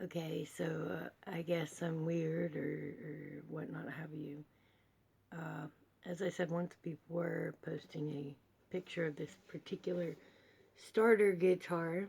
Okay, so I guess I'm weird or whatnot have you. Uh, as I said once before, posting a picture of this particular starter guitar.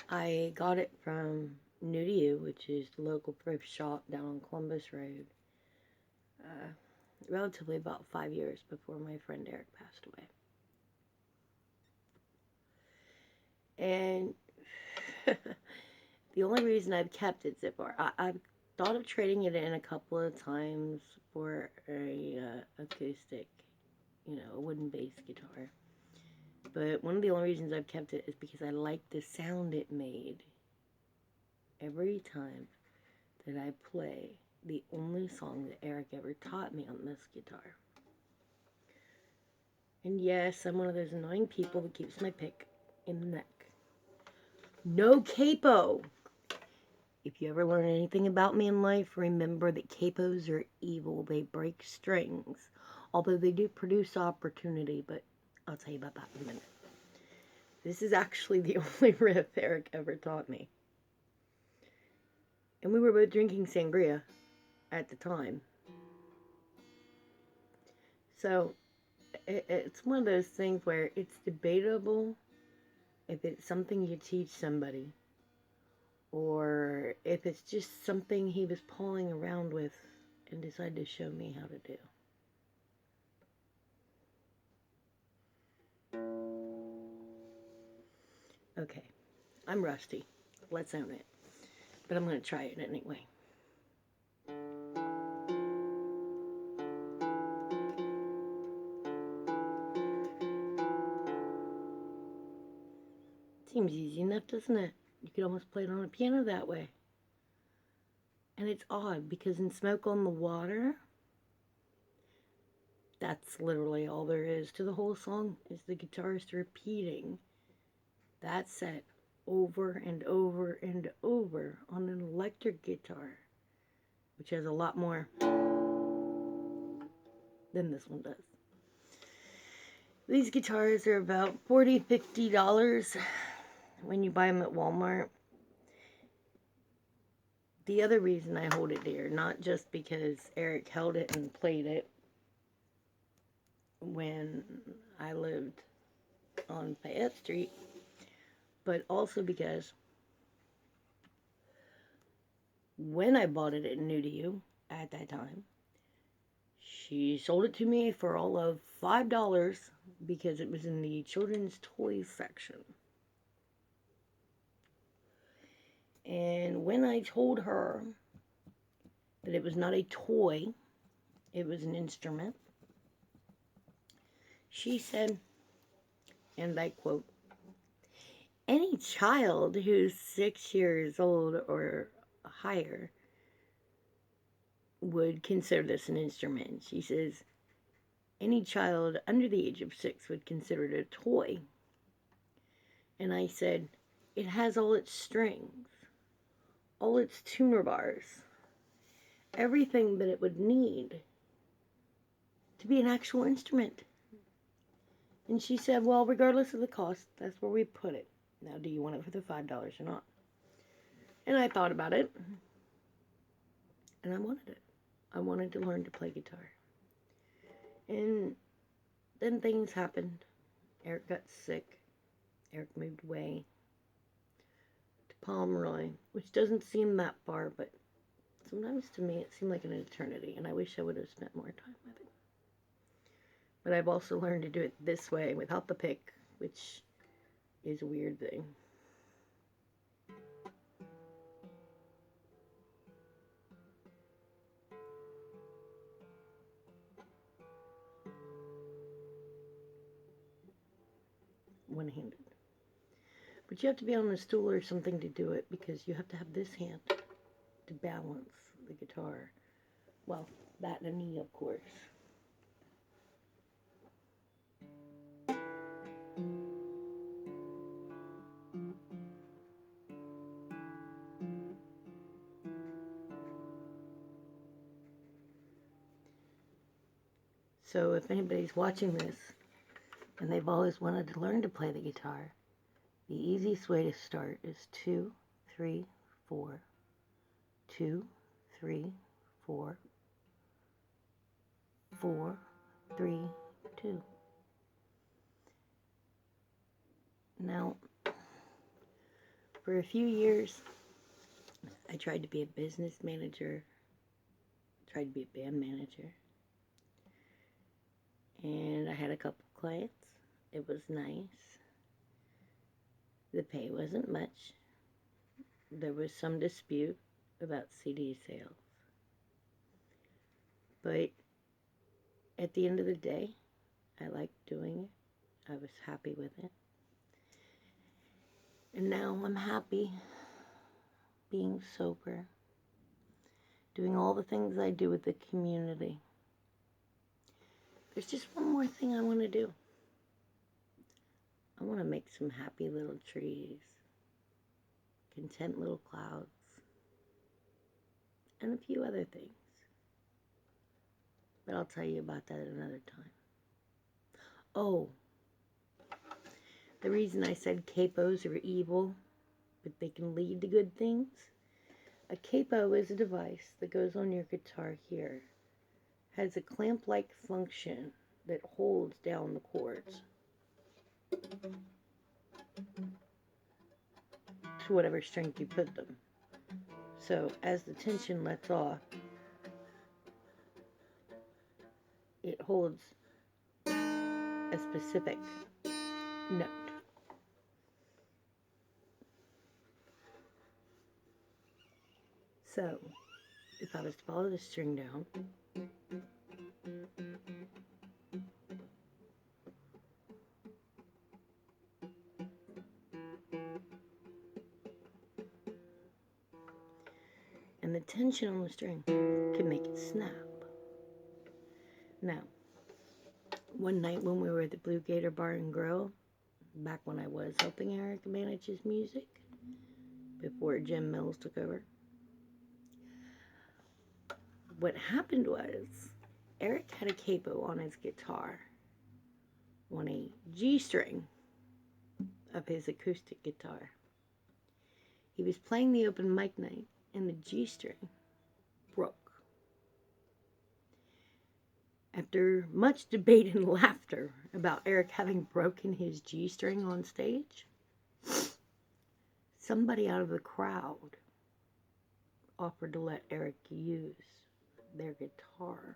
I got it from New to You, which is the local thrift shop down on Columbus Road, uh, relatively about 5 years before my friend Eric passed away. And the only reason I've kept it so far, I've thought of trading it in a couple of times for a acoustic, a wooden bass guitar. But one of the only reasons I've kept it is because I like the sound it made every time that I play the only song that Eric ever taught me on this guitar. And yes, I'm one of those annoying people that keeps my pick in the neck. No capo! If you ever learn anything about me in life, remember that capos are evil. They break strings. Although they do produce opportunity, but I'll tell you about that in a minute. This is actually the only riff Eric ever taught me. And we were both drinking sangria at the time. So it's one of those things where it's debatable if it's something you teach somebody or if it's just something he was pawing around with and decided to show me how to do. Okay, I'm rusty. Let's own it. But I'm going to try it anyway. Seems easy enough, doesn't it? You could almost play it on a piano that way. And it's odd because in Smoke on the Water, that's literally all there is to the whole song is the guitarist repeating that set over and over and over on an electric guitar, which has a lot more than this one does. These guitars are about $40, $50 when you buy them at Walmart. The other reason I hold it dear, not just because Eric held it and played it when I lived on Fayette Street, but also because when I bought it at New to You at that time, she sold it to me for all of $5 because it was in the children's toys section. And when I told her that it was not a toy, it was an instrument, she said, and I quote, any child who's 6 years old or higher would consider this an instrument. She says, any child under the age of 6 would consider it a toy. And I said, it has all its strings, all its tuner bars, everything that it would need to be an actual instrument. And she said, well, regardless of the cost, that's where we put it. Now, do you want it for the $5 or not? And I thought about it, and I wanted it. I wanted to learn to play guitar. And then things happened. Eric got sick. Eric moved away to Pomeroy, which doesn't seem that far, but sometimes to me it seemed like an eternity, and I wish I would have spent more time with it. But I've also learned to do it this way without the pick, which is a weird thing. One-handed. But you have to be on a stool or something to do it because you have to have this hand to balance the guitar. Well, that and a knee, of course. So if anybody's watching this and they've always wanted to learn to play the guitar, the easiest way to start is 2, 3, 4, 2, 3, 4, 4, 3, 2. Now, for a few years, I tried to be a business manager, tried to be a band manager, and I had a couple clients. It was nice. The pay wasn't much. There was some dispute about CD sales. But at the end of the day, I liked doing it. I was happy with it. And now I'm happy being sober, doing all the things I do with the community. There's just one more thing I want to do. I want to make some happy little trees, content little clouds, and a few other things. But I'll tell you about that another time. Oh, the reason I said capos are evil, but they can lead to good things. A capo is a device that goes on your guitar here. Has a clamp-like function that holds down the chords to whatever strength you put them. So as the tension lets off, it holds a specific note. So, if I was to follow the string down, and the tension on the string can make it snap. Now, one night when we were at the Blue Gator Bar and Grill, back when I was helping Eric manage his music, before Jim Mills took over, what happened was, Eric had a capo on his guitar, on a G string of his acoustic guitar. He was playing the open mic night, and the G string broke. After much debate and laughter about Eric having broken his G string on stage, somebody out of the crowd offered to let Eric use their guitar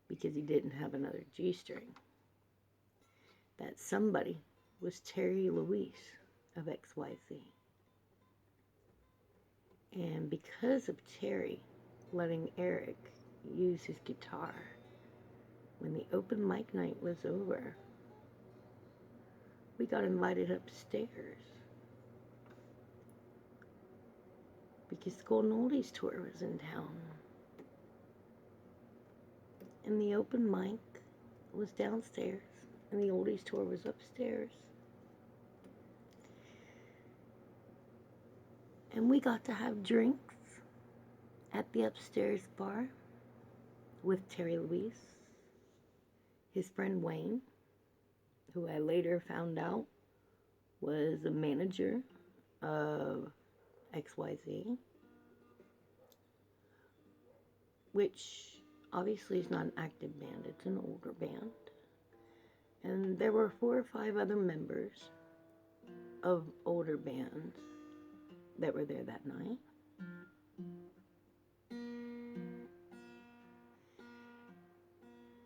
because he didn't have another G string. That somebody was Terry Louise of XYZ. And because of Terry letting Eric use his guitar, when the open mic night was over, we got invited upstairs because the Golden Oldies tour was in town. And the open mic was downstairs, and the Oldies tour was upstairs. And we got to have drinks at the upstairs bar with Terry Louise, his friend Wayne, who I later found out was a manager of XYZ, which obviously is not an active band, it's an older band. And there were 4 or 5 other members of older bands that were there that night.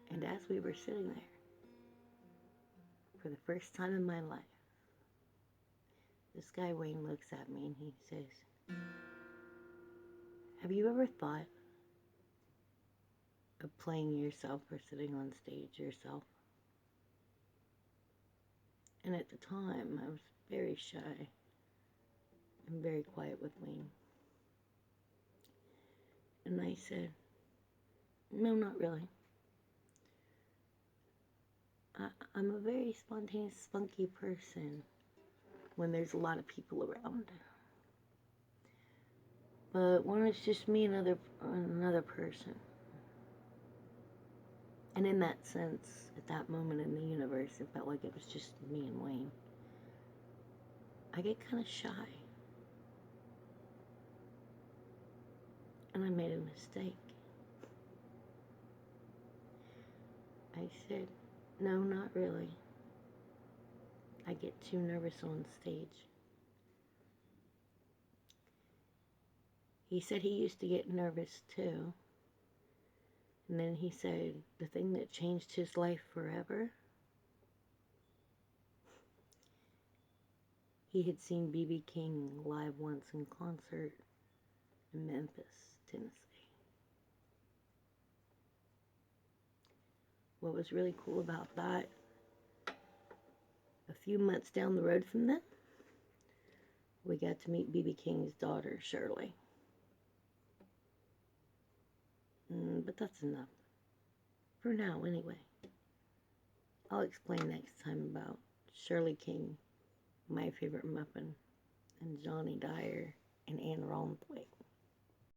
And as we were sitting there, for the first time in my life, this guy Wayne looks at me and he says, "Have you ever thought of playing yourself or sitting on stage yourself?" And at the time, I was very shy and very quiet with Wayne. And I said, "No, not really. I'm a very spontaneous, spunky person when there's a lot of people around. But when it's just me and another person, and in that sense, at that moment in the universe, it felt like it was just me and Wayne, I get kind of shy. mistake. I said, no, not really. I get too nervous on stage. He said he used to get nervous too. And then he said the thing that changed his life forever, he had seen B.B. King live once in concert in Memphis, Tennessee. What was really cool about that, a few months down the road from them, we got to meet B.B. King's daughter, Shirley. But that's enough. For now, anyway. I'll explain next time about Shirley King, My Favorite Muffin, and Johnny Dyer and Anne Romthwaite.